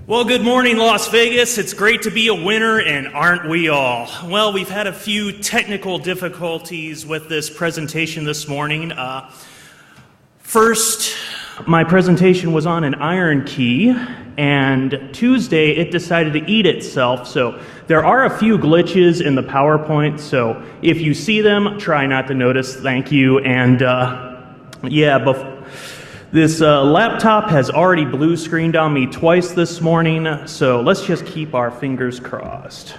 Well, good morning, Las Vegas. It's great to be a winner, and aren't we all? Well, we've had a few technical difficulties with this presentation this morning. First, my presentation was on an iron key, and Tuesday it decided to eat itself, so there are a few glitches in the PowerPoint, so if you see them, try not to notice. Thank you. And this laptop has already blue screened on me twice this morning, so let's just keep our fingers crossed.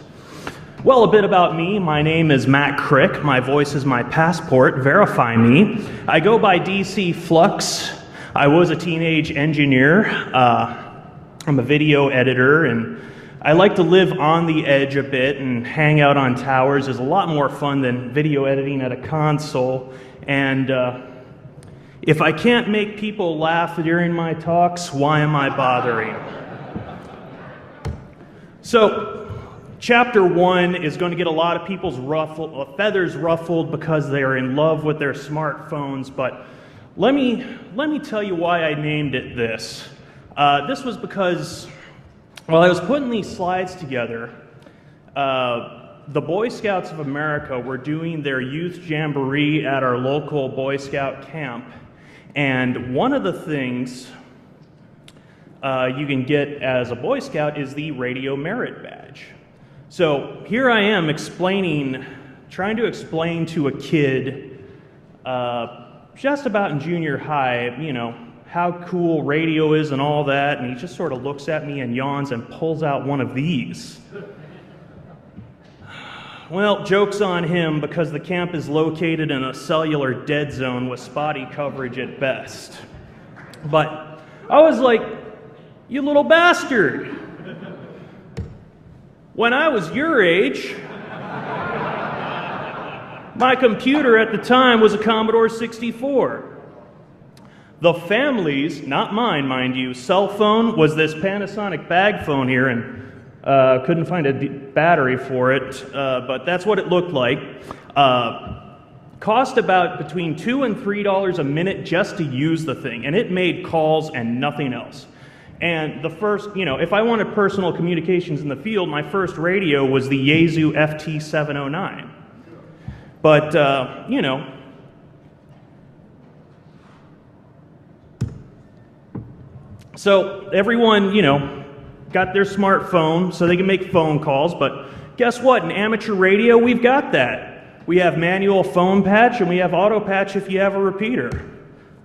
Well, a bit about me. My name is Matt Crick. My voice is my passport. Verify me. I go by DCFluX. I was a teenage engineer. I'm a video editor, and I like to live on the edge a bit and hang out on towers. Is a lot more fun than video editing at a console. And if I can't make people laugh during my talks, why am I bothering? So, chapter 1 is going to get a lot of people's feathers ruffled because they are in love with their smartphones, but let me tell you why I named it this. This was because while I was putting these slides together, the Boy Scouts of America were doing their youth jamboree at our local Boy Scout camp. And one of the things you can get as a Boy Scout is the Radio Merit Badge. So here I am trying to explain to a kid just about in junior high, how cool radio is and all that, and he just sort of looks at me and yawns and pulls out one of these. Well, joke's on him because the camp is located in a cellular dead zone with spotty coverage at best. But I was like, you little bastard. When I was your age, my computer at the time was a Commodore 64. The family's, not mine, mind you, cell phone was this Panasonic bag phone here, and couldn't find a battery for it, but that's what it looked like. Cost about between $2 and $3 a minute just to use the thing, and it made calls and nothing else. And the first, if I wanted personal communications in the field, my first radio was the Yaesu FT709. But, so everyone, got their smartphone so they can make phone calls, but guess what? In amateur radio, we've got that. We have manual phone patch and we have auto patch if you have a repeater.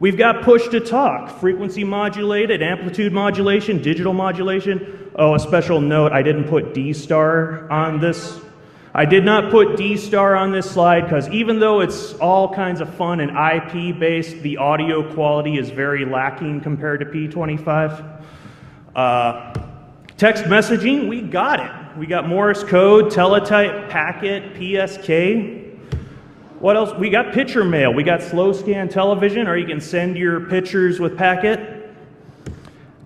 We've got push to talk, frequency modulated, amplitude modulation, digital modulation. Oh, a special note, I didn't put D-star on this. I did not put D-star on this slide because even though it's all kinds of fun and IP-based, the audio quality is very lacking compared to P25. Text messaging, we got it. We got Morse code, teletype, packet, PSK. What else? We got picture mail. We got slow scan television, or you can send your pictures with packet.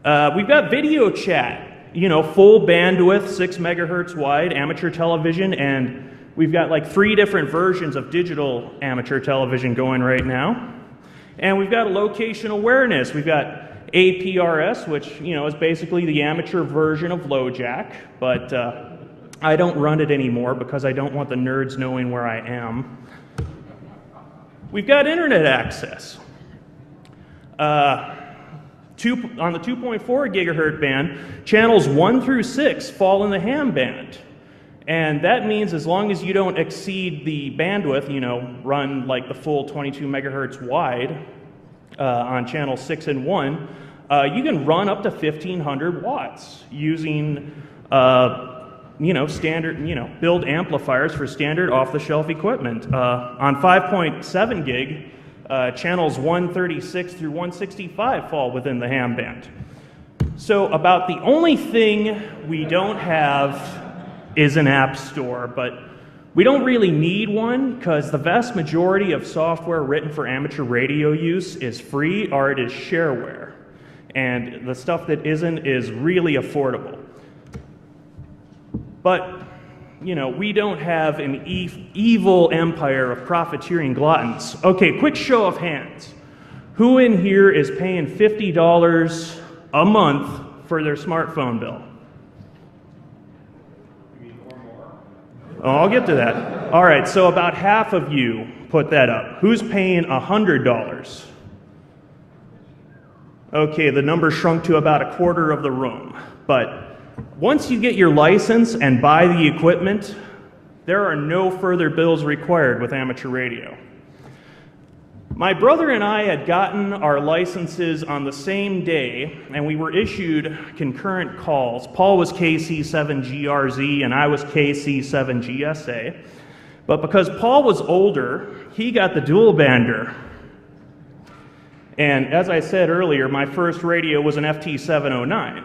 We've got video chat, full bandwidth, 6 megahertz wide, amateur television, and we've got like 3 different versions of digital amateur television going right now. And we've got location awareness. We've got APRS, which is basically the amateur version of LoJack, but I don't run it anymore because I don't want the nerds knowing where I am. We've got internet access. On the 2.4 gigahertz band, channels 1 through 6 fall in the ham band. And that means as long as you don't exceed the bandwidth, run like the full 22 megahertz wide, on channel 6 and 1, you can run up to 1500 watts using, standard, build amplifiers for standard off-the-shelf equipment. On 5.7 gig, channels 136 through 165 fall within the ham band. So about the only thing we don't have is an app store, but we don't really need one because the vast majority of software written for amateur radio use is free or it is shareware. And the stuff that isn't is really affordable. But, we don't have an evil empire of profiteering gluttons. Okay, quick show of hands. Who in here is paying $50 a month for their smartphone bill? Oh, I'll get to that. All right, so about half of you put that up. Who's paying $100? Okay, the number shrunk to about a quarter of the room. But once you get your license and buy the equipment, there are no further bills required with amateur radio. My brother and I had gotten our licenses on the same day, and we were issued concurrent calls. Paul was KC7GRZ, and I was KC7GSA. But because Paul was older, he got the dual bander. And as I said earlier, my first radio was an FT709.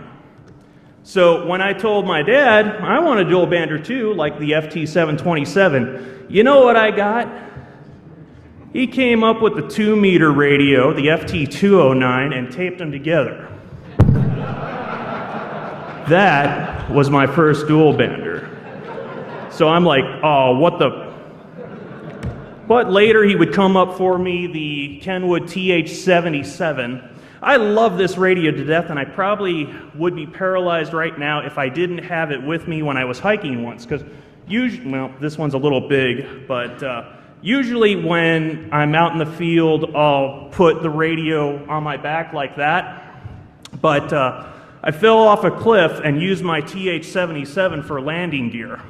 So when I told my dad, I want a dual bander too, like the FT727, you know what I got? He came up with the 2-meter radio, the FT209, and taped them together. That was my first dual bander. So I'm like, oh, what the... But later he would come up for me, the Kenwood TH77. I love this radio to death, and I probably would be paralyzed right now if I didn't have it with me when I was hiking once, because usually, well, this one's a little big, but usually when I'm out in the field, I'll put the radio on my back like that. But I fell off a cliff and used my TH77 for landing gear.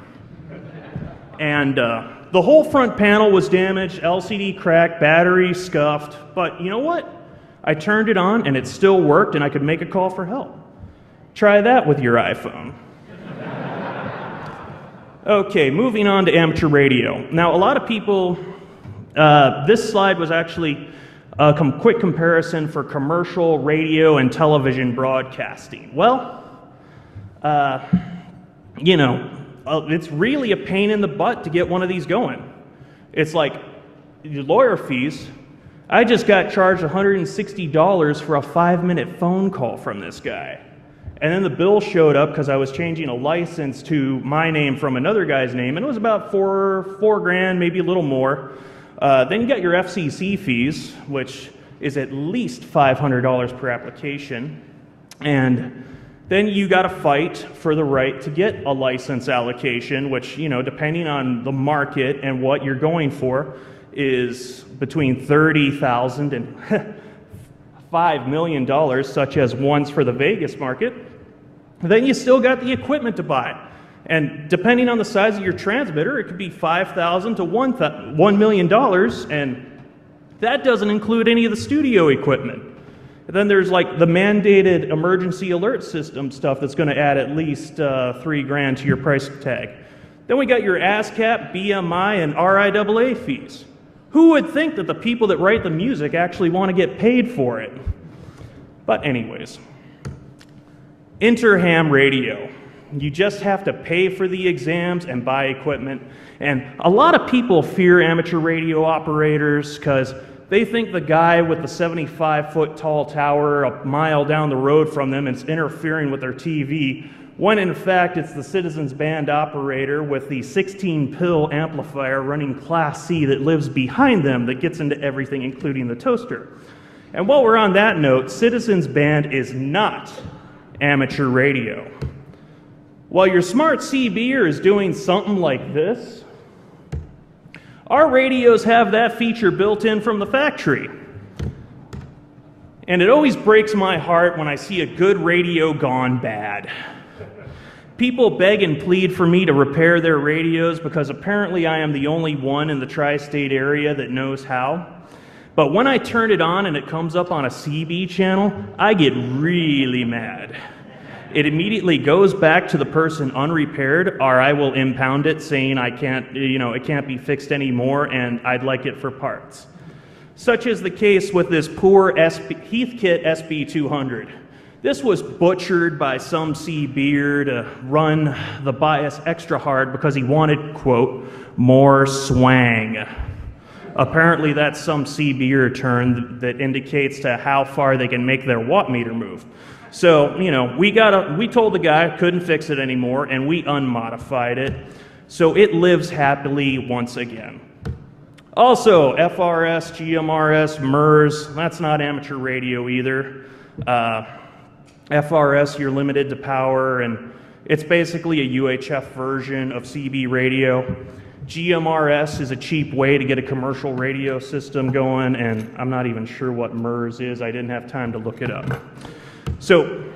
And the whole front panel was damaged, LCD cracked, battery scuffed, but you know what? I turned it on and it still worked and I could make a call for help. Try that with your iPhone. Okay, moving on to amateur radio. Now, a lot of people, this slide was actually a quick comparison for commercial radio and television broadcasting. Well, you know, it's really a pain in the butt to get one of these going. It's like your lawyer fees. I just got charged $160 for a 5-minute phone call from this guy. And then the bill showed up because I was changing a license to my name from another guy's name, and it was about four grand, maybe a little more. Then you got your FCC fees, which is at least $500 per application. And then you got to fight for the right to get a license allocation, which, you know, depending on the market and what you're going for, is between $30,000 and $5 million, such as ones for the Vegas market. Then you still got the equipment to buy. And depending on the size of your transmitter, it could be $5,000 to $1 million, and that doesn't include any of the studio equipment. And then there's like the mandated emergency alert system stuff that's going to add at least $3 grand to your price tag. Then we got your ASCAP, BMI, and RIAA fees. Who would think that the people that write the music actually want to get paid for it? But anyways, Interham radio. You just have to pay for the exams and buy equipment. And a lot of people fear amateur radio operators because they think the guy with the 75-foot tall tower a mile down the road from them is interfering with their TV, when in fact it's the Citizens Band operator with the 16-pill amplifier running Class C that lives behind them that gets into everything, including the toaster. And while we're on that note, Citizens Band is not amateur radio. While your smart CBer is doing something like this, our radios have that feature built in from the factory. And it always breaks my heart when I see a good radio gone bad. People beg and plead for me to repair their radios because apparently I am the only one in the tri-state area that knows how. But when I turn it on and it comes up on a CB channel, I get really mad. It immediately goes back to the person unrepaired, or I will impound it saying I can't, it can't be fixed anymore and I'd like it for parts. Such is the case with this poor Heathkit SB200. This was butchered by some CBer to run the bias extra hard because he wanted, quote, more swang. Apparently that's some CBer term that indicates to how far they can make their watt meter move. So, we told the guy couldn't fix it anymore and we unmodified it. So it lives happily once again. Also, FRS, GMRS, MERS, that's not amateur radio either. FRS, you're limited to power, and it's basically a UHF version of CB radio. GMRS is a cheap way to get a commercial radio system going, and I'm not even sure what MERS is. I didn't have time to look it up. So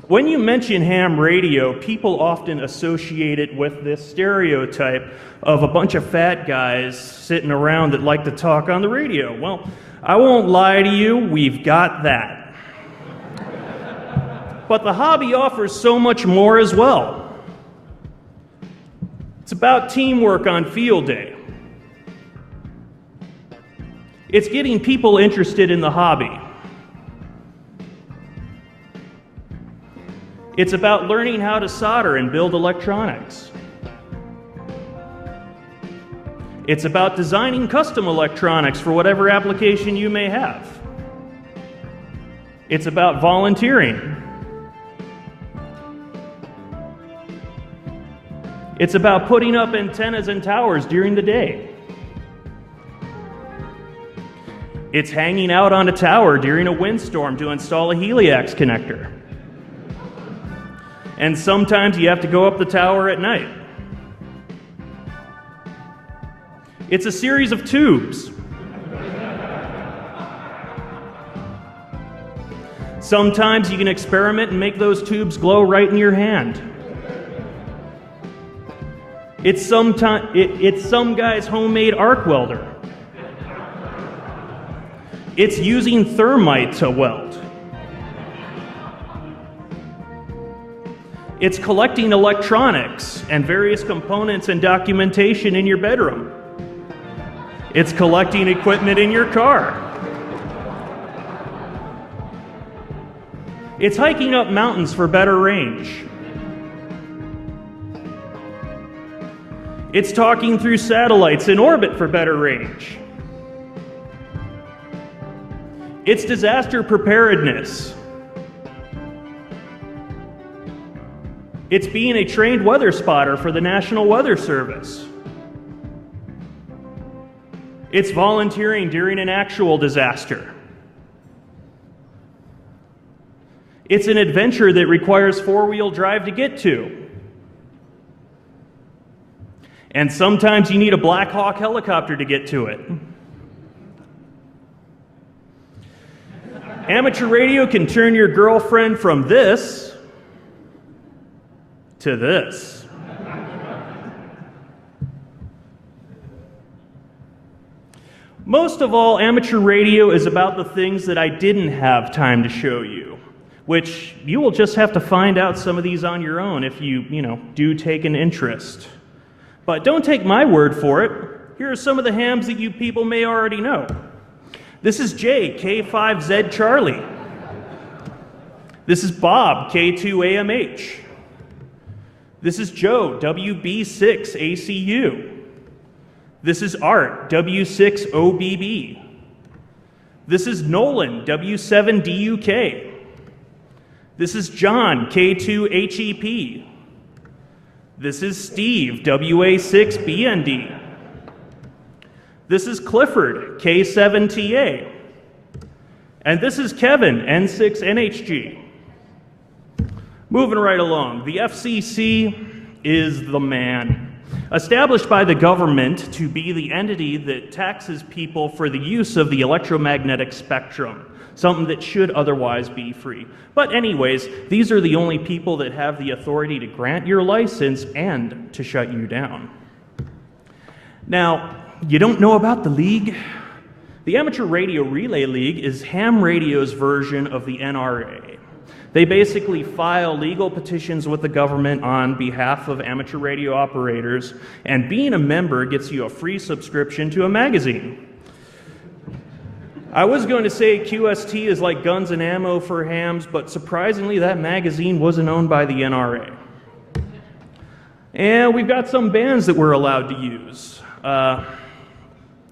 when you mention ham radio, people often associate it with this stereotype of a bunch of fat guys sitting around that like to talk on the radio. Well, I won't lie to you, we've got that. But the hobby offers so much more as well. It's about teamwork on field day. It's getting people interested in the hobby. It's about learning how to solder and build electronics. It's about designing custom electronics for whatever application you may have. It's about volunteering. It's about putting up antennas and towers during the day. It's hanging out on a tower during a windstorm to install a heliax connector. And sometimes you have to go up the tower at night. It's a series of tubes. Sometimes you can experiment and make those tubes glow right in your hand. It's some guy's homemade arc welder. It's using thermite to weld. It's collecting electronics and various components and documentation in your bedroom. It's collecting equipment in your car. It's hiking up mountains for better range. It's talking through satellites in orbit for better range. It's disaster preparedness. It's being a trained weather spotter for the National Weather Service. It's volunteering during an actual disaster. It's an adventure that requires four-wheel drive to get to. And sometimes you need a Black Hawk helicopter to get to it. Amateur radio can turn your girlfriend from this to this. Most of all, amateur radio is about the things that I didn't have time to show you, which you will just have to find out some of these on your own if you do take an interest. But don't take my word for it. Here are some of the hams that you people may already know. This is Jay, K5Z Charlie. This is Bob, K2AMH. This is Joe, WB6 ACU. This is Art, W6 OBB. This is Nolan, W7 DUK. This is John, K2 HEP. This is Steve, WA6 BND. This is Clifford, K7TA. And this is Kevin, N6 NHG. Moving right along, the FCC is the man. Established by the government to be the entity that taxes people for the use of the electromagnetic spectrum, something that should otherwise be free. But anyways, these are the only people that have the authority to grant your license and to shut you down. Now, you don't know about the League? The Amateur Radio Relay League is ham radio's version of the NRA. They basically file legal petitions with the government on behalf of amateur radio operators, and being a member gets you a free subscription to a magazine. I was going to say QST is like guns and ammo for hams, but surprisingly that magazine wasn't owned by the NRA. And we've got some bands that we're allowed to use.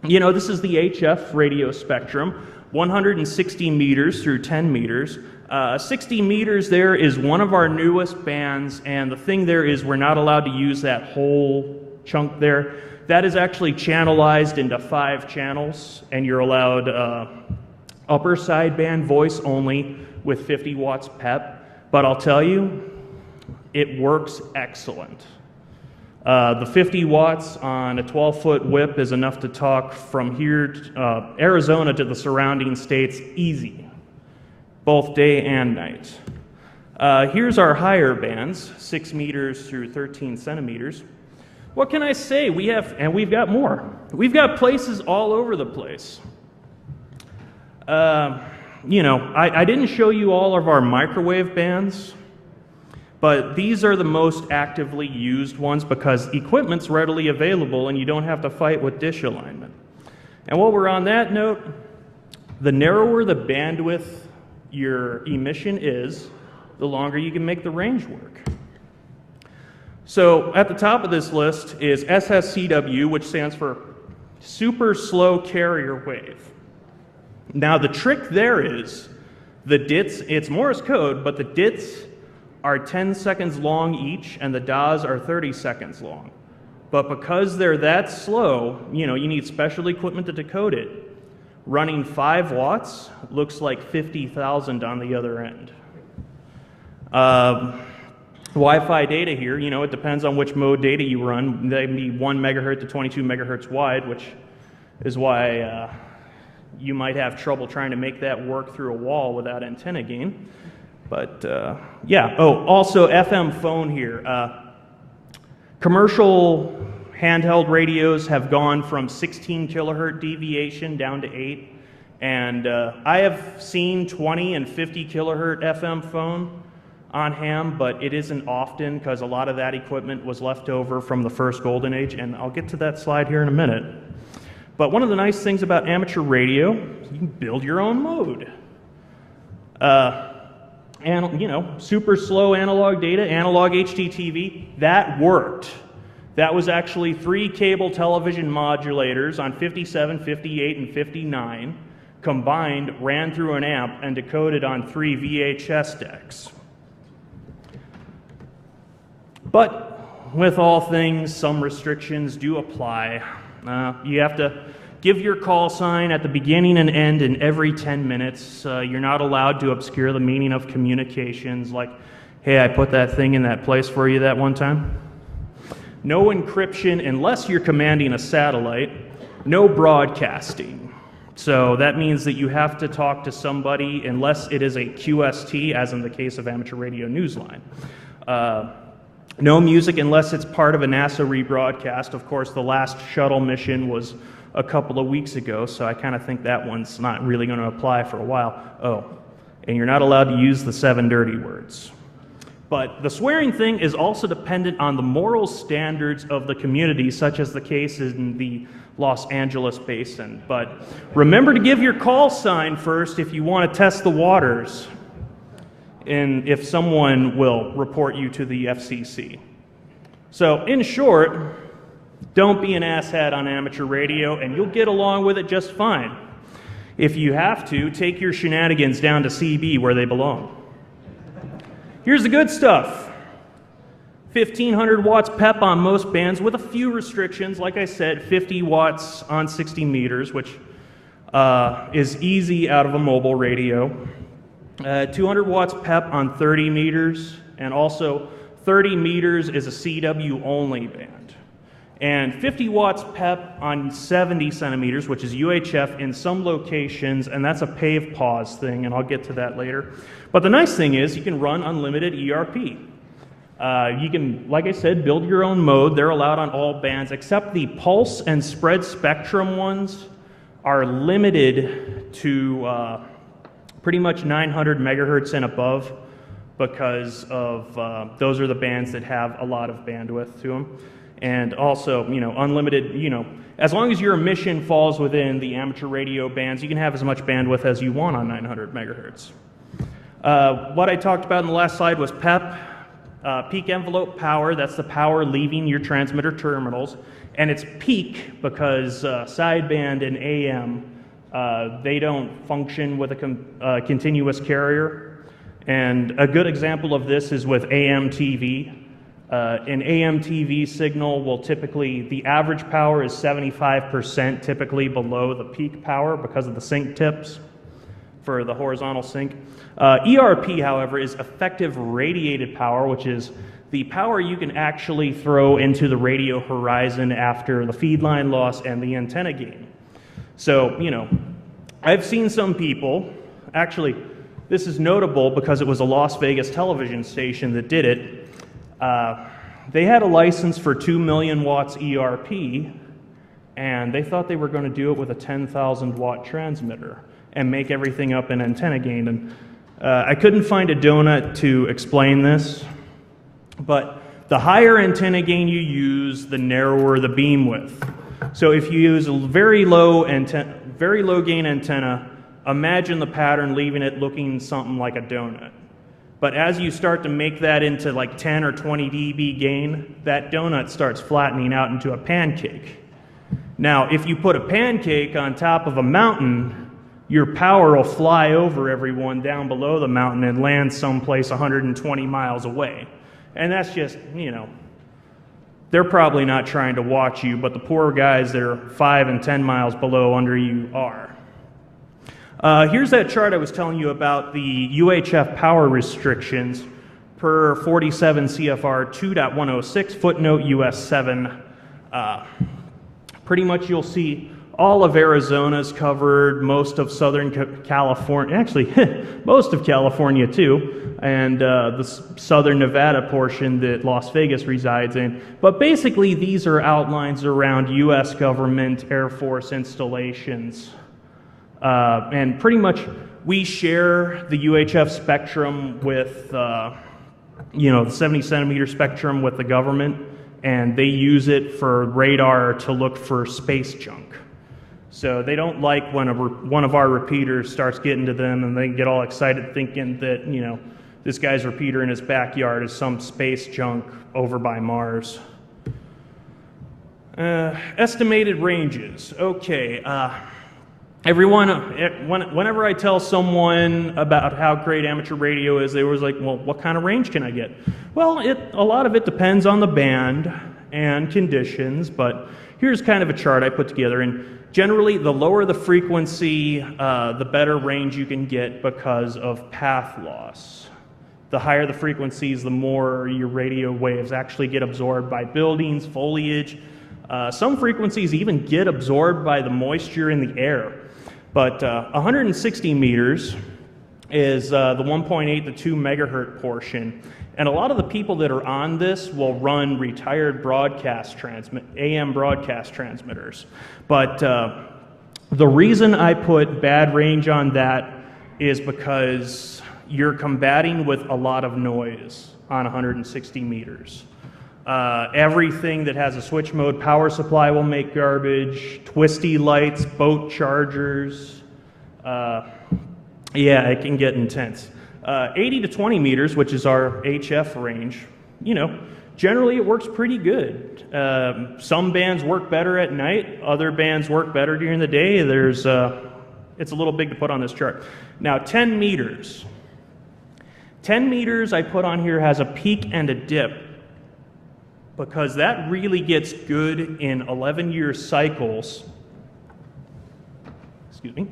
This is the HF radio spectrum, 160 meters through 10 meters. 60 meters there is one of our newest bands, and the thing there is we're not allowed to use that whole chunk there. That is actually channelized into 5 channels, and you're allowed upper sideband voice only with 50 watts PEP, but I'll tell you, it works excellent. The 50 watts on a 12-foot whip is enough to talk from here, Arizona to the surrounding states easy, both day and night. Here's our higher bands, 6 meters through 13 centimeters. What can I say? We've got more. We've got places all over the place. You know, I didn't show you all of our microwave bands, but these are the most actively used ones because equipment's readily available and you don't have to fight with dish alignment. And while we're on that note, the narrower the bandwidth your emission is, the longer you can make the range work. So at the top of this list is SSCW, which stands for Super Slow Carrier Wave. Now the trick there is the DITs, it's Morse code, but the DITs are 10 seconds long each and the DAs are 30 seconds long. But because they're that slow, you know, you need special equipment to decode it. Running 5 watts looks like 50,000 on the other end. Wi-Fi data here, you know, it depends on which mode data you run. They can be 1 megahertz to 22 megahertz wide, which is why you might have trouble trying to make that work through a wall without antenna gain. But yeah, oh, also FM phone here. Commercial handheld radios have gone from 16 kilohertz deviation down to 8. And I have seen 20 and 50 kilohertz FM phone on ham, but it isn't often because a lot of that equipment was left over from the first golden age, and I'll get to that slide here in a minute. But one of the nice things about amateur radio, you can build your own mode. And you know, super slow analog data, analog HDTV, that worked. That was actually 3 cable television modulators on 57, 58, and 59, combined, ran through an amp, and decoded on 3 VHS decks. But with all things, some restrictions do apply. You have to give your call sign at the beginning and end in every 10 minutes. You're not allowed to obscure the meaning of communications like, hey, I put that thing in that place for you that one time. No encryption unless you're commanding a satellite. No broadcasting. So that means that you have to talk to somebody unless it is a QST, as in the case of Amateur Radio Newsline. No music unless it's part of a NASA rebroadcast. Of course, the last shuttle mission was a couple of weeks ago, so I kind of think that one's not really going to apply for a while. Oh, and you're not allowed to use the 7 dirty words. But the swearing thing is also dependent on the moral standards of the community, such as the case in the Los Angeles basin. But remember to give your call sign first if you want to test the waters, and if someone will report you to the FCC. So in short, don't be an asshat on amateur radio and you'll get along with it just fine. If you have to, take your shenanigans down to CB where they belong. Here's the good stuff. 1,500 watts PEP on most bands with a few restrictions. Like I said, 50 watts on 60 meters, which is easy out of a mobile radio. 200 watts PEP on 30 meters, and also 30 meters is a CW only band. And 50 watts PEP on 70 centimeters, which is UHF in some locations, and that's a pave pause thing, and I'll get to that later. But the nice thing is you can run unlimited ERP. You can, like I said, build your own mode. They're allowed on all bands, except the pulse and spread spectrum ones are limited to pretty much 900 megahertz and above, because of those are the bands that have a lot of bandwidth to them. And also, you know, unlimited, you know, as long as your emission falls within the amateur radio bands, you can have as much bandwidth as you want on 900 megahertz. What I talked about in the last slide was PEP, peak envelope power. That's the power leaving your transmitter terminals. And it's peak because sideband and AM, they don't function with a continuous carrier. And a good example of this is with AM TV. An AM TV signal will typically, the average power is 75% typically below the peak power because of the sync tips. for the horizontal sync. ERP, however, is effective radiated power, which is the power you can actually throw into the radio horizon after the feed line loss and the antenna gain. So, you know, I've seen some people, actually, this is notable because it was a Las Vegas television station that did it. They had a license for 2 million watts ERP, and they thought they were going to do it with a 10,000 watt transmitter and make everything up in antenna gain. And I couldn't find a donut to explain this, but the higher antenna gain you use, the narrower the beam width. So if you use a very low gain antenna, imagine the pattern leaving it looking something like a donut. But as you start to make that into like 10 or 20 dB gain, that donut starts flattening out into a pancake. Now, if you put a pancake on top of a mountain, your power will fly over everyone down below the mountain and land someplace 120 miles away. And that's just, you know, they're probably not trying to watch you, but the poor guys that are 5 and 10 miles below under you are. Here's that chart I was telling you about, the UHF power restrictions per 47 CFR 2.106, footnote US 7. Pretty much you'll see all of Arizona's covered, most of Southern California, actually most of California too, and the Southern Nevada portion that Las Vegas resides in. But basically these are outlines around US government Air Force installations. And pretty much we share the UHF spectrum with, you know, the 70 centimeter spectrum with the government, and they use it for radar to look for space junk. So they don't like when one of our repeaters starts getting to them and they get all excited thinking that, you know, this guy's repeater in his backyard is some space junk over by Mars. Estimated ranges. Okay. Whenever I tell someone about how great amateur radio is, they always like, well, what kind of range can I get? Well, a lot of it depends on the band and conditions, but here's kind of a chart I put together. And generally, the lower the frequency, the better range you can get because of path loss. The higher the frequencies, the more your radio waves actually get absorbed by buildings, foliage. Some frequencies even get absorbed by the moisture in the air. But 160 meters is the 1.8 to 2 megahertz portion. And a lot of the people that are on this will run retired AM broadcast transmitters. But the reason I put bad range on that is because you're combating with a lot of noise on 160 meters. Everything that has a switch mode power supply will make garbage, twisty lights, boat chargers. Yeah, it can get intense. 80 to 20 meters, which is our HF range, you know, generally it works pretty good. Some bands work better at night, other bands work better during the day. It's a little big to put on this chart. Now, 10 meters. 10 meters I put on here has a peak and a dip, because that really gets good in 11-year cycles, excuse me,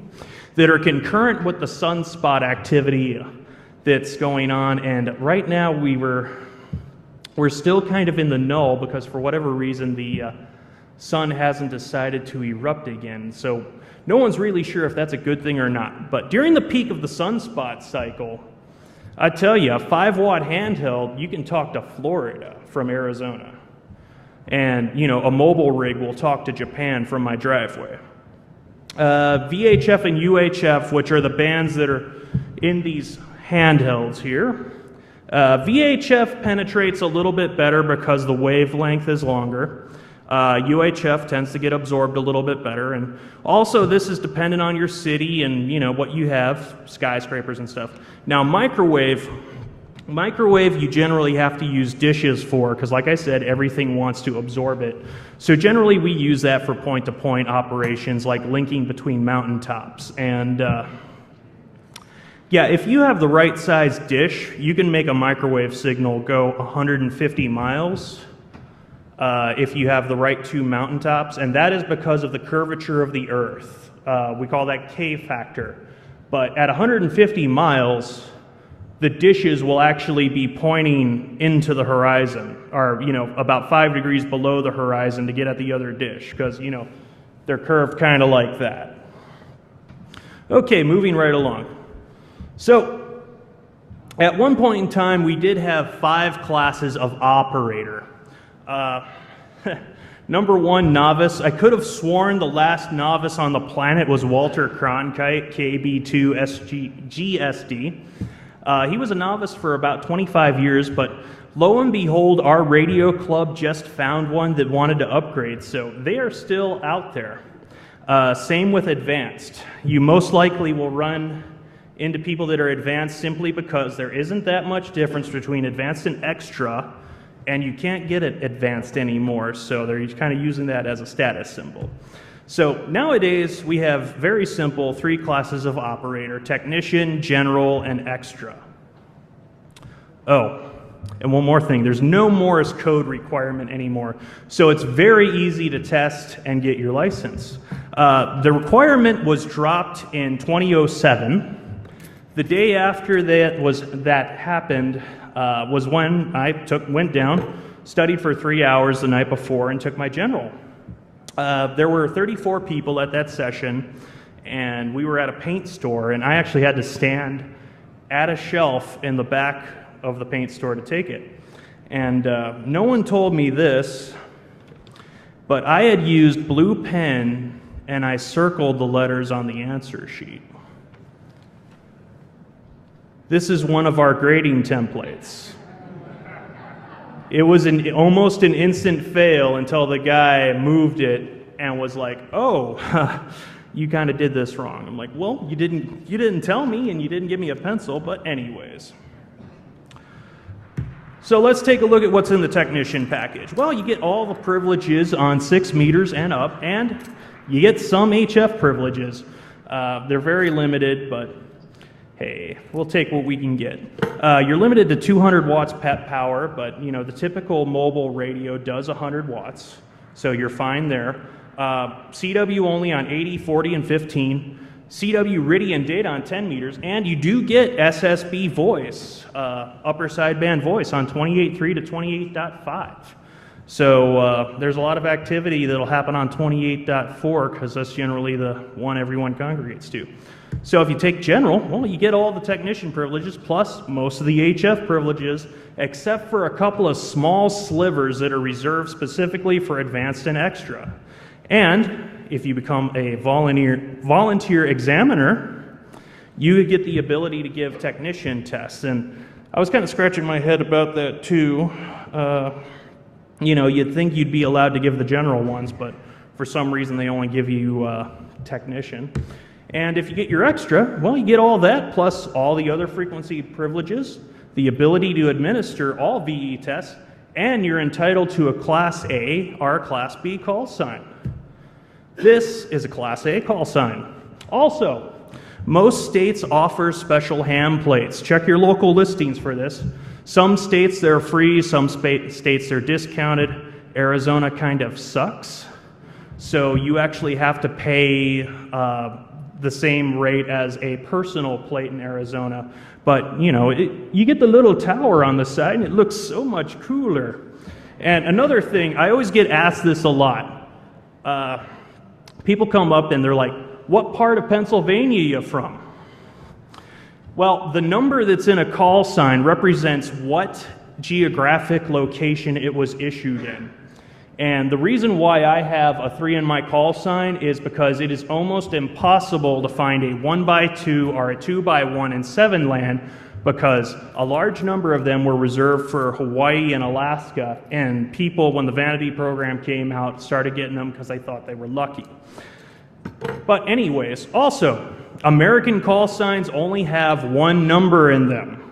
that are concurrent with the sunspot activity that's going on. And right now we're still kind of in the null because for whatever reason the sun hasn't decided to erupt again. So no one's really sure if that's a good thing or not. But during the peak of the sunspot cycle, I tell you, a 5-watt handheld, you can talk to Florida from Arizona. And, you know, a mobile rig will talk to Japan from my driveway. VHF and UHF, which are the bands that are in these handhelds here. VHF penetrates a little bit better because the wavelength is longer. UHF tends to get absorbed a little bit better. And also, this is dependent on your city and, you know, what you have, skyscrapers and stuff. Now, microwave, you generally have to use dishes for, because like I said, everything wants to absorb it. So generally we use that for point-to-point operations, like linking between mountaintops. And yeah, if you have the right size dish, you can make a microwave signal go 150 miles if you have the right 2 mountaintops, and that is because of the curvature of the Earth. We call that K factor. But at 150 miles, the dishes will actually be pointing into the horizon, or about 5 degrees below the horizon to get at the other dish, because they're curved kind of like that. Okay, moving right along. So at one point in time, we did have 5 classes of operator. Number 1, novice. I could have sworn the last novice on the planet was Walter Cronkite, KB2 GSD. He was a novice for about 25 years, but lo and behold, our radio club just found one that wanted to upgrade, so they are still out there. Same with advanced. You most likely will run into people that are advanced simply because there isn't that much difference between advanced and extra, and you can't get it advanced anymore, so they're kind of using that as a status symbol. So nowadays, we have very simple 3 classes of operator: technician, general, and extra. Oh, and one more thing, there's no Morse code requirement anymore, so it's very easy to test and get your license. The requirement was dropped in 2007. The day after that happened was when I went down, studied for 3 hours the night before, and took my general. There were 34 people at that session, and we were at a paint store, and I actually had to stand at a shelf in the back of the paint store to take it. And no one told me this, but I had used blue pen, and I circled the letters on the answer sheet. This is one of our grading templates. It was almost an instant fail until the guy moved it and was like, "Oh, you kind of did this wrong." I'm like, "Well, you didn't tell me, and you didn't give me a pencil, but anyways." So let's take a look at what's in the technician package. Well, you get all the privileges on 6 meters and up, and you get some HF privileges. They're very limited, but hey, we'll take what we can get. You're limited to 200 watts power, but the typical mobile radio does 100 watts, so you're fine there. CW only on 80, 40, and 15. CW Ridian data on 10 meters, and you do get SSB voice, upper sideband voice on 28.3 to 28.5. So there's a lot of activity that'll happen on 28.4 because that's generally the one everyone congregates to. So if you take general, well, you get all the technician privileges plus most of the HF privileges, except for a couple of small slivers that are reserved specifically for advanced and extra. And if you become a volunteer examiner, you get the ability to give technician tests. And I was kind of scratching my head about that too. You'd think you'd be allowed to give the general ones, but for some reason they only give you technician. And if you get your extra, well, you get all that plus all the other frequency privileges, the ability to administer all VE tests, and you're entitled to a Class A or Class B call sign. This is a Class A call sign. Also, most states offer special ham plates. Check your local listings for this. Some states they're free, some states they're discounted. Arizona kind of sucks. So you actually have to pay the same rate as a personal plate in Arizona. But, you get the little tower on the side, and it looks so much cooler. And another thing, I always get asked this a lot. People come up and they're like, "What part of Pennsylvania are you from?" Well, the number that's in a call sign represents what geographic location it was issued in. And the reason why I have a 3 in my call sign is because it is almost impossible to find a 1x2 or a 2x1 in 7 land, because a large number of them were reserved for Hawaii and Alaska, and people, when the Vanity program came out, started getting them because they thought they were lucky. But anyways, also, American call signs only have 1 number in them.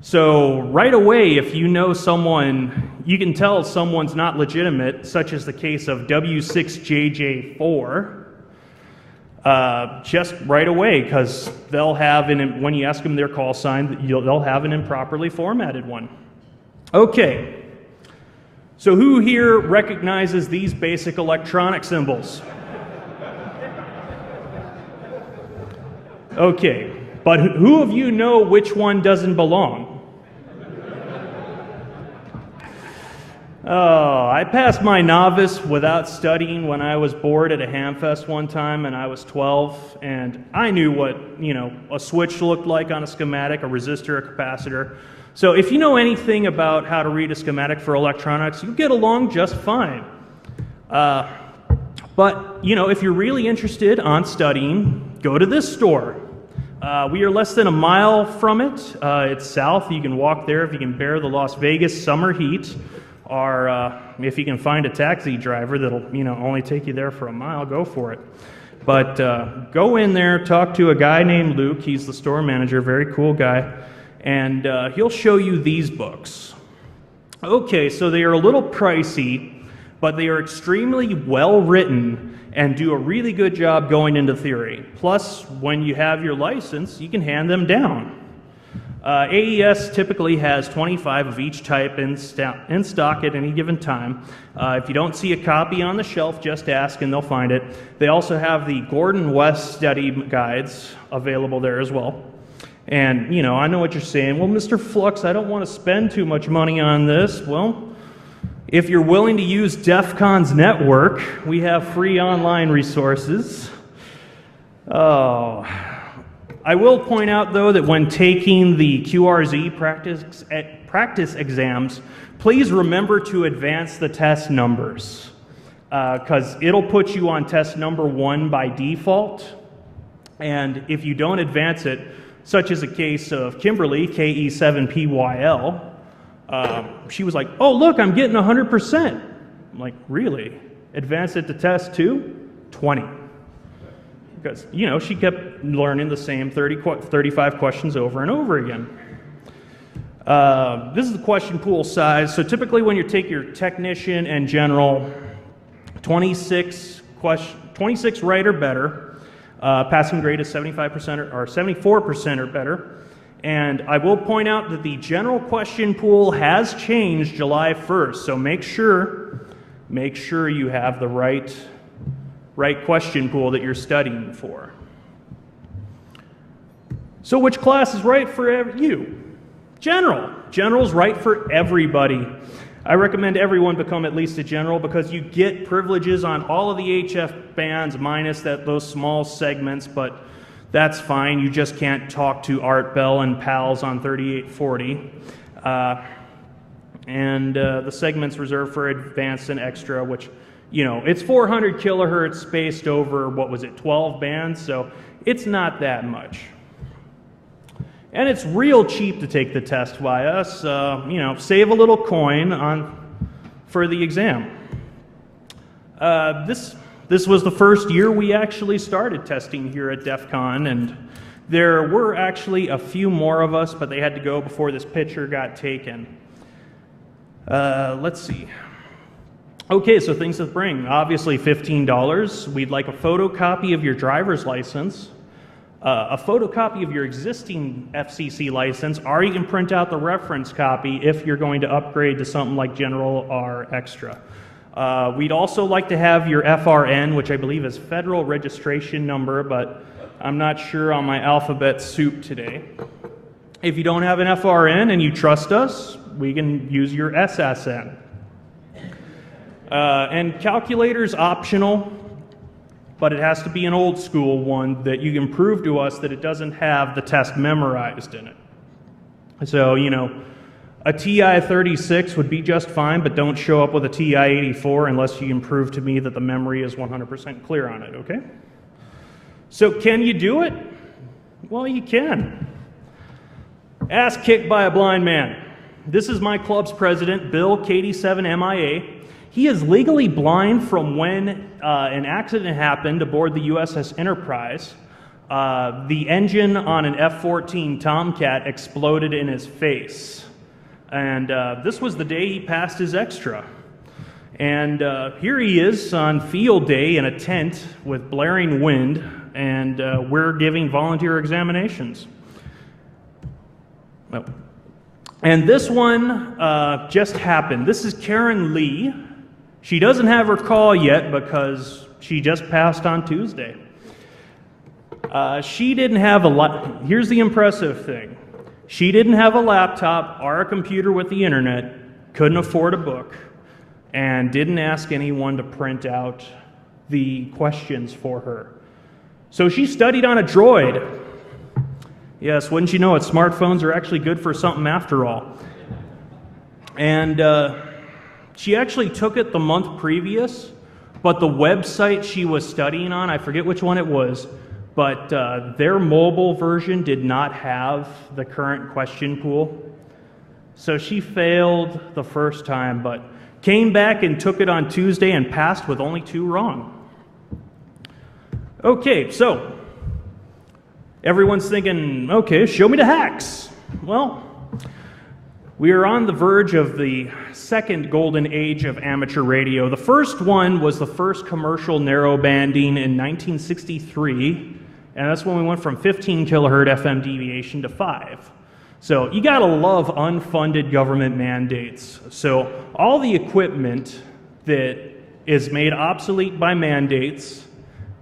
So right away, if you know someone, you can tell someone's not legitimate, such as the case of W6JJ4, just right away, because they'll have, when you ask them their call sign, they'll have an improperly formatted one. Okay, so who here recognizes these basic electronic symbols? Okay, but who of you know which one doesn't belong? Oh, I passed my novice without studying when I was bored at a hamfest one time, and I was 12, and I knew what, a switch looked like on a schematic, a resistor, a capacitor. So if you know anything about how to read a schematic for electronics, you get along just fine. But, if you're really interested on studying, go to this store. We are less than a mile from it. It's south. You can walk there if you can bear the Las Vegas summer heat. Or if you can find a taxi driver that'll, only take you there for a mile, go for it. But go in there, talk to a guy named Luke. He's the store manager, very cool guy. And he'll show you these books. Okay, so they are a little pricey, but they are extremely well written and do a really good job going into theory. Plus, when you have your license, you can hand them down. AES typically has 25 of each type in stock at any given time. If you don't see a copy on the shelf, just ask and they'll find it. They also have the Gordon West study guides available there as well. And, I know what you're saying. Well, Mr. Flux, I don't want to spend too much money on this. Well, if you're willing to use DEFCON's network, we have free online resources. Oh... I will point out, though, that when taking the QRZ practice exams, please remember to advance the test numbers, because it'll put you on test number 1 by default. And if you don't advance it, such as a case of Kimberly, KE7PYL, she was like, oh, look, I'm getting 100%. I'm like, really? Advance it to test 2? 20. Because, she kept learning the same 35 questions over and over again. This is the question pool size. So typically when you take your technician and general, 26 right or better, passing grade is 75% or 74% or better. And I will point out that the general question pool has changed July 1st. So make sure you have the right question pool that you're studying for. So which class is right for you? General. General's right for everybody. I recommend everyone become at least a general because you get privileges on all of the HF bands minus those small segments, but that's fine. You just can't talk to Art Bell and pals on 3840. And the segments reserved for advanced and extra, which it's 400 kilohertz spaced over, 12 bands, so it's not that much. And it's real cheap to take the test by us, save a little coin for the exam. This was the first year we actually started testing here at DEF CON, and there were actually a few more of us, but they had to go before this picture got taken. Let's see. Okay, so things to bring. Obviously $15. We'd like a photocopy of your driver's license, a photocopy of your existing FCC license, or you can print out the reference copy if you're going to upgrade to something like General or Extra. We'd also like to have your FRN, which I believe is Federal Registration Number, but I'm not sure on my alphabet soup today. If you don't have an FRN and you trust us, we can use your SSN. And calculator's optional, but it has to be an old school one that you can prove to us that it doesn't have the test memorized in it. So, a TI-36 would be just fine, but don't show up with a TI-84 unless you can prove to me that the memory is 100% clear on it, okay? So can you do it? Well, you can. Ass kicked by a blind man. This is my club's president, Bill, KD7MIA. He is legally blind from when an accident happened aboard the USS Enterprise. The engine on an F-14 Tomcat exploded in his face. And this was the day he passed his extra. And here he is on field day in a tent with blaring wind, and we're giving volunteer examinations. Oh. And this one just happened. This is Karen Lee. She doesn't have her call yet because she just passed on Tuesday. She didn't have a here's the impressive thing. She didn't have a laptop or a computer with the internet, couldn't afford a book, and didn't ask anyone to print out the questions for her. So she studied on a droid. Yes, wouldn't you know it, smartphones are actually good for something after all. And she actually took it the month previous, but the website she was studying on, I forget which one it was, but their mobile version did not have the current question pool. So she failed the first time, but came back and took it on Tuesday and passed with only 2 wrong. Okay, so everyone's thinking, okay, show me the hacks. Well, we are on the verge of the second golden age of amateur radio. The first one was the first commercial narrowbanding in 1963, and that's when we went from 15 kilohertz FM deviation to 5. So you gotta love unfunded government mandates. So all the equipment that is made obsolete by mandates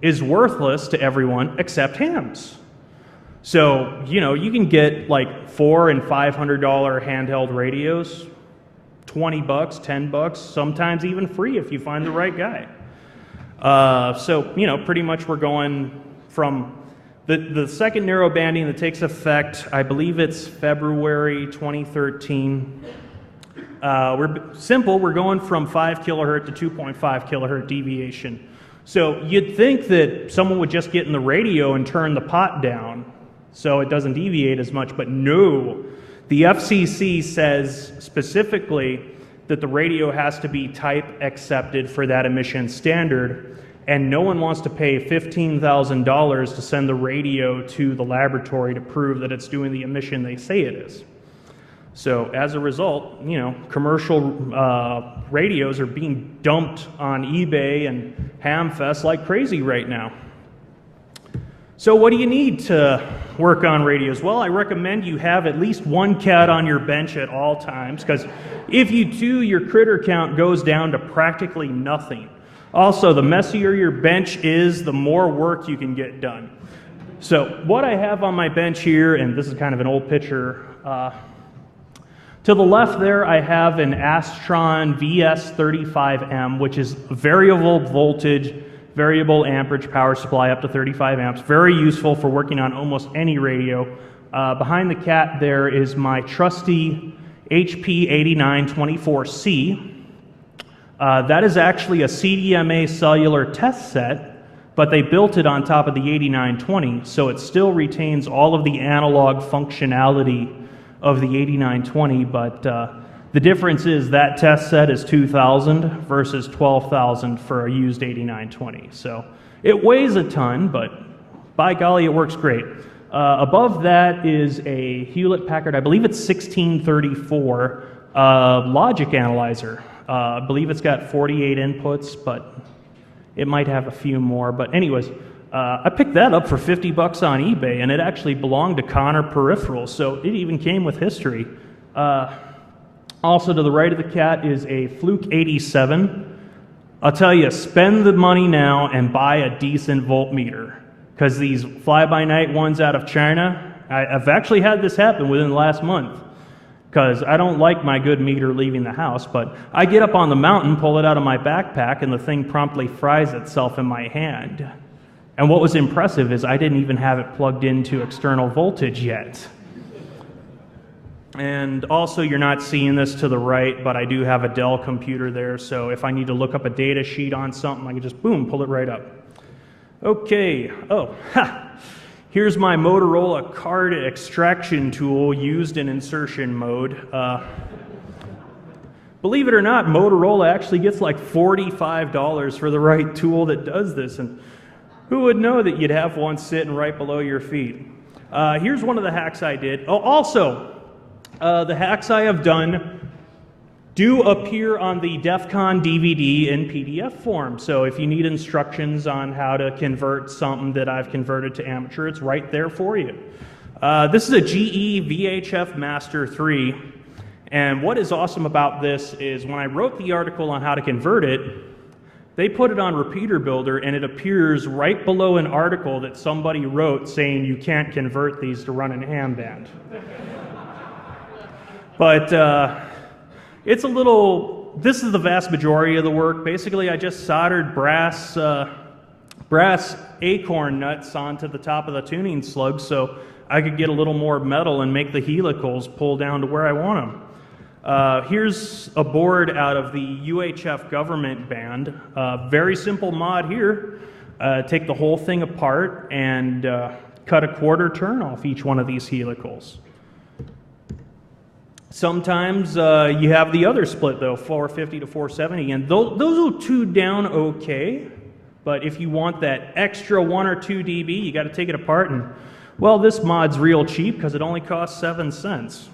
is worthless to everyone except hams. So, you know, you can get like $400 and $500 handheld radios, 20 bucks, 10 bucks, sometimes even free if you find the right guy. So, you know, pretty much we're going from the second narrowbanding that takes effect, I believe it's February 2013. We're going from 5 kilohertz to 2.5 kilohertz deviation. So you'd think that someone would just get in the radio and turn the pot down so it doesn't deviate as much, but no. The FCC says specifically that the radio has to be type accepted for that emission standard, and no one wants to pay $15,000 to send the radio to the laboratory to prove that it's doing the emission they say it is. So as a result, you know, commercial radios are being dumped on eBay and Hamfest like crazy right now. So what do you need to work on radios? Well, I recommend you have at least one cat on your bench at all times, because if you do, your critter count goes down to practically nothing. Also, the messier your bench is, the more work you can get done. So what I have on my bench here, and this is kind of an old picture, to the left there I have an Astron VS35M, which is variable voltage, variable amperage power supply up to 35 amps. Very useful for working on almost any radio. Behind the cat there is my trusty HP 8924C. That is actually a CDMA cellular test set, but they built it on top of the 8920, so it still retains all of the analog functionality of the 8920, but the difference is that test set is $2,000 versus $12,000 for a used 8920. So it weighs a ton, but by golly, it works great. Above that is a Hewlett-Packard, I believe it's 1634 logic analyzer. I believe it's got 48 inputs, but it might have a few more. But anyways, I picked that up for 50 bucks on eBay, and it actually belonged to Connor Peripherals, so it even came with history. Also to the right of the cat is a Fluke 87. I'll tell you, spend the money now and buy a decent voltmeter, because these fly-by-night ones out of China, I've actually had this happen within the last month, because I don't like my good meter leaving the house, but I get up on the mountain, pull it out of my backpack, and the thing promptly fries itself in my hand. And what was impressive is I didn't even have it plugged into external voltage yet. And also, you're not seeing this to the right, but I do have a Dell computer there, so if I need to look up a data sheet on something, I can just, boom, pull it right up. Okay, here's my Motorola card extraction tool used in insertion mode. Believe it or not, Motorola actually gets like $45 for the right tool that does this, and who would know that you'd have one sitting right below your feet? Here's one of the hacks I did. Oh, also, the hacks I have done do appear on the DEFCON DVD in PDF form. So if you need instructions on how to convert something that I've converted to amateur, it's right there for you. This is a GE VHF Master 3. And what is awesome about this is when I wrote the article on how to convert it, They put it on Repeater Builder, and it appears right below an article that somebody wrote saying you can't convert these to run in ham band. But it's a little, this is the vast majority of the work. Basically, I just soldered brass acorn nuts onto the top of the tuning slug so I could get a little more metal and make the helicals pull down to where I want them. Here's a board out of the UHF government band. Very simple mod here. Take the whole thing apart and cut a quarter turn off each one of these helicals. Sometimes you have the other split though, 450 to 470, and those will tune down okay, but if you want that extra 1 or 2 dB, you got to take it apart, and well, this mod's real cheap because it only costs 7 cents.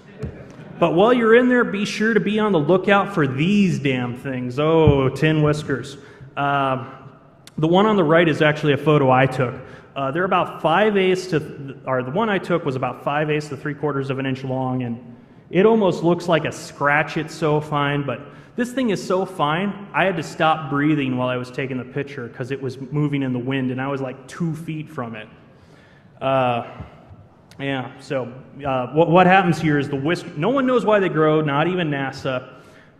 But while you're in there, be sure to be on the lookout for these damn things. Oh, tin whiskers. The one on the right is actually a photo I took. They're about 5/8 to, or the one I took was about 5/8 to 3/4 of an inch long, and it almost looks like a scratch, it's so fine, but this thing is so fine, I had to stop breathing while I was taking the picture because it was moving in the wind, and I was like 2 feet from it. Yeah, so what happens here is the whisk, no one knows why they grow, not even NASA,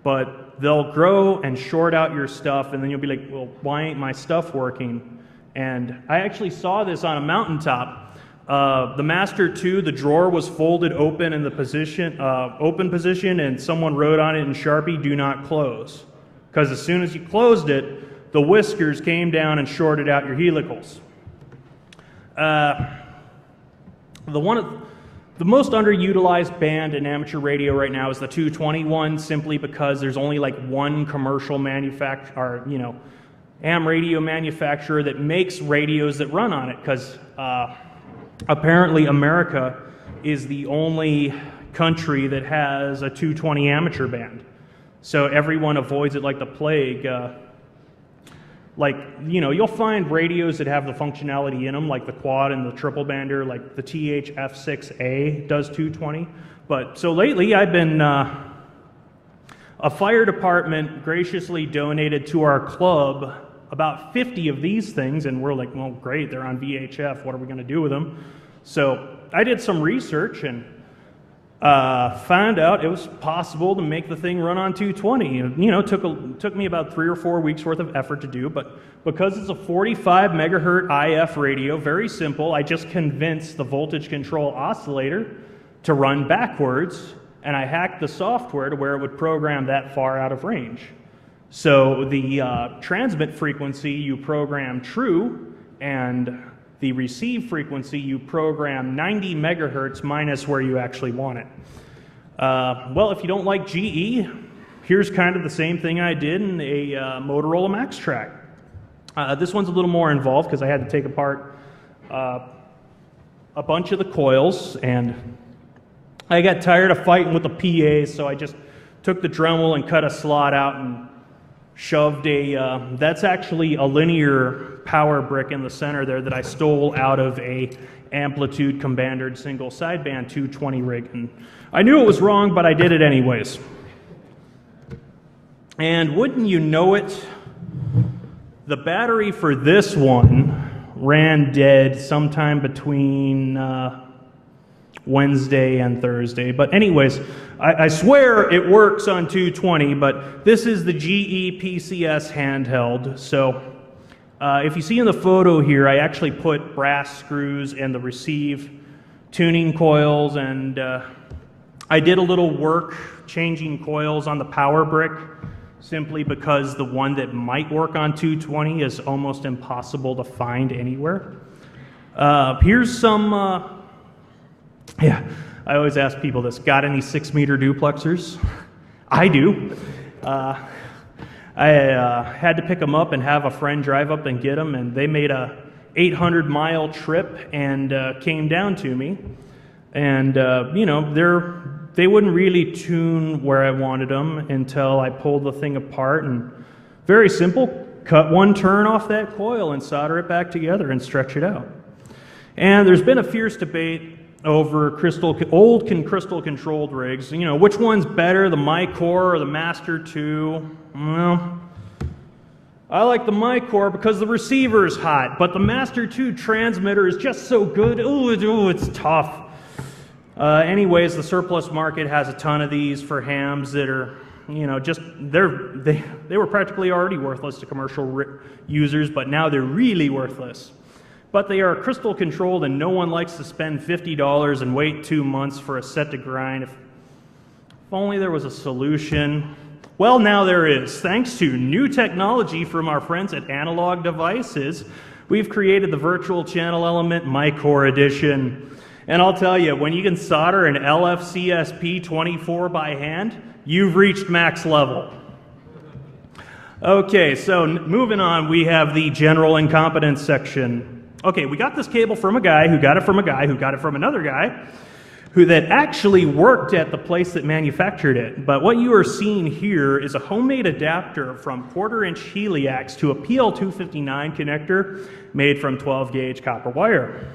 but they'll grow and short out your stuff, and then you'll be like, well, why ain't my stuff working? And I actually saw this on a mountaintop. The Master 2, the drawer was folded open in the position, open position, and someone wrote on it in Sharpie, do not close. Because as soon as you closed it, the whiskers came down and shorted out your helicals. The most underutilized band in amateur radio right now is the 221, simply because there's only like one commercial manufacturer, or, ham radio manufacturer that makes radios that run on it, because apparently America is the only country that has a 220 amateur band. So everyone avoids it like the plague. You'll find radios that have the functionality in them, like the quad and the triple bander, like the THF6A does 220. But so lately I've been, a fire department graciously donated to our club about 50 of these things, and we're like, well, great, they're on VHF, what are we going to do with them? So I did some research and found out it was possible to make the thing run on 220. Took me about 3 or 4 weeks worth of effort to do, but because it's a 45 megahertz IF radio, very simple, I just convinced the voltage control oscillator to run backwards, and I hacked the software to where it would program that far out of range. So the transmit frequency you program true, and the receive frequency you program 90 megahertz minus where you actually want it. Well, if you don't like GE, here's kind of the same thing I did in a Motorola Max Track. This one's a little more involved because I had to take apart a bunch of the coils, and I got tired of fighting with the PAs, so I just took the Dremel and cut a slot out and shoved that's actually a linear power brick in the center there that I stole out of a amplitude combandered single sideband 220 rig. And I knew it was wrong, but I did it anyways. And wouldn't you know it, the battery for this one ran dead sometime between Wednesday and Thursday. But anyways, I swear it works on 220, but this is the GE PCS handheld. So if you see in the photo here, I actually put brass screws in the receive tuning coils, and I did a little work changing coils on the power brick, simply because the one that might work on 220 is almost impossible to find anywhere. Here's some yeah, I always ask people this, got any 6-meter duplexers? I do. I had to pick them up and have a friend drive up and get them, and they made a 800-mile trip and came down to me. And, they wouldn't really tune where I wanted them until I pulled the thing apart, and very simple, cut one turn off that coil and solder it back together and stretch it out. And there's been a fierce debate over old crystal controlled rigs. Which one's better, the MyCore or the Master 2? Well, I like the Mycore because the receiver is hot, but the Master 2 transmitter is just so good. Ooh, it's tough. Anyways, the surplus market has a ton of these for hams that are, you know, just, they were practically already worthless to commercial users, but now they're really worthless. But they are crystal controlled, and no one likes to spend $50 and wait 2 months for a set to grind. If only there was a solution. Well, now there is. Thanks to new technology from our friends at Analog Devices, we've created the Virtual Channel Element Mycore Edition. And I'll tell you, when you can solder an LFCSP24 by hand, you've reached max level. Okay, so moving on, we have the general incompetence section. Okay, we got this cable from a guy who got it from a guy who got it from another guy who that actually worked at the place that manufactured it. But what you are seeing here is a homemade adapter from 1/4-inch Heliax to a PL259 connector made from 12-gauge copper wire.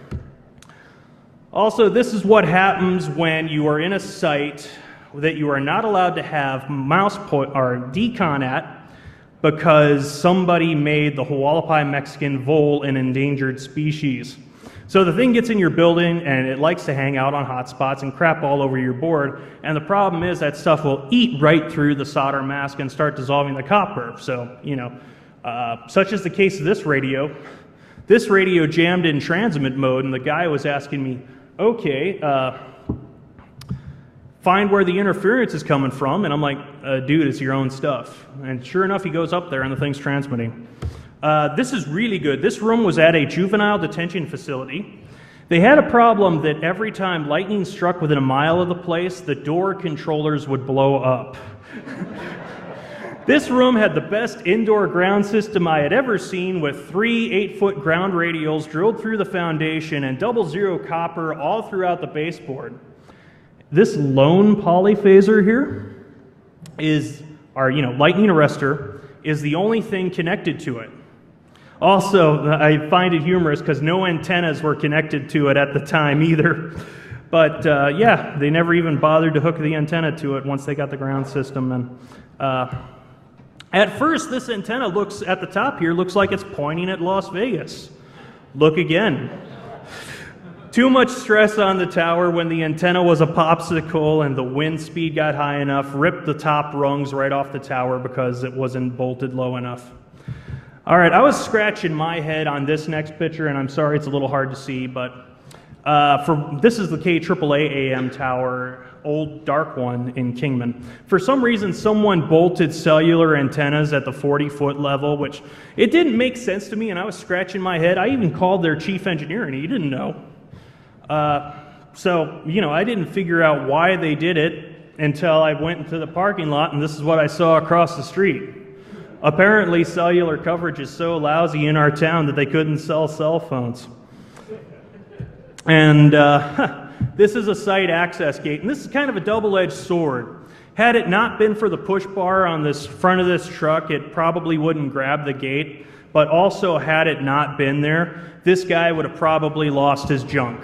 Also, this is what happens when you are in a site that you are not allowed to have mouse or DEFCON at because somebody made the Hualapai Mexican vole an endangered species. So the thing gets in your building and it likes to hang out on hot spots and crap all over your board, and the problem is that stuff will eat right through the solder mask and start dissolving the copper. So, you know, such is the case of this radio. This radio jammed in transmit mode, and the guy was asking me, okay, find where the interference is coming from, and I'm like, dude, it's your own stuff. And sure enough, he goes up there and the thing's transmitting. This is really good. This room was at a juvenile detention facility. They had a problem that every time lightning struck within a mile of the place, the door controllers would blow up. This room had the best indoor ground system I had ever seen, with 3 8-foot ground radials drilled through the foundation and 00 copper all throughout the baseboard. This lone polyphaser here is our, lightning arrestor, is the only thing connected to it. Also, I find it humorous because no antennas were connected to it at the time either. But yeah, they never even bothered to hook the antenna to it once they got the ground system. And at first, this antenna looks, at the top here, looks like it's pointing at Las Vegas. Look again. Too much stress on the tower when the antenna was a popsicle and the wind speed got high enough, ripped the top rungs right off the tower because it wasn't bolted low enough. All right, I was scratching my head on this next picture, and I'm sorry it's a little hard to see, but this is the KAAA AM tower, old dark one in Kingman. For some reason, someone bolted cellular antennas at the 40-foot level, which it didn't make sense to me, and I was scratching my head. I even called their chief engineer, and he didn't know. So, I didn't figure out why they did it until I went into the parking lot, and this is what I saw across the street. Apparently, cellular coverage is so lousy in our town that they couldn't sell cell phones. And this is a site access gate, and this is kind of a double-edged sword. Had it not been for the push bar on this front of this truck, it probably wouldn't grab the gate. But also, had it not been there, this guy would have probably lost his junk.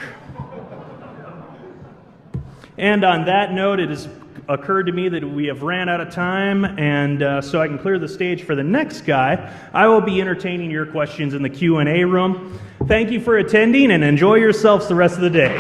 And on that note, it has occurred to me that we have ran out of time, and so I can clear the stage for the next guy. I will be entertaining your questions in the Q&A room. Thank you for attending, and enjoy yourselves the rest of the day.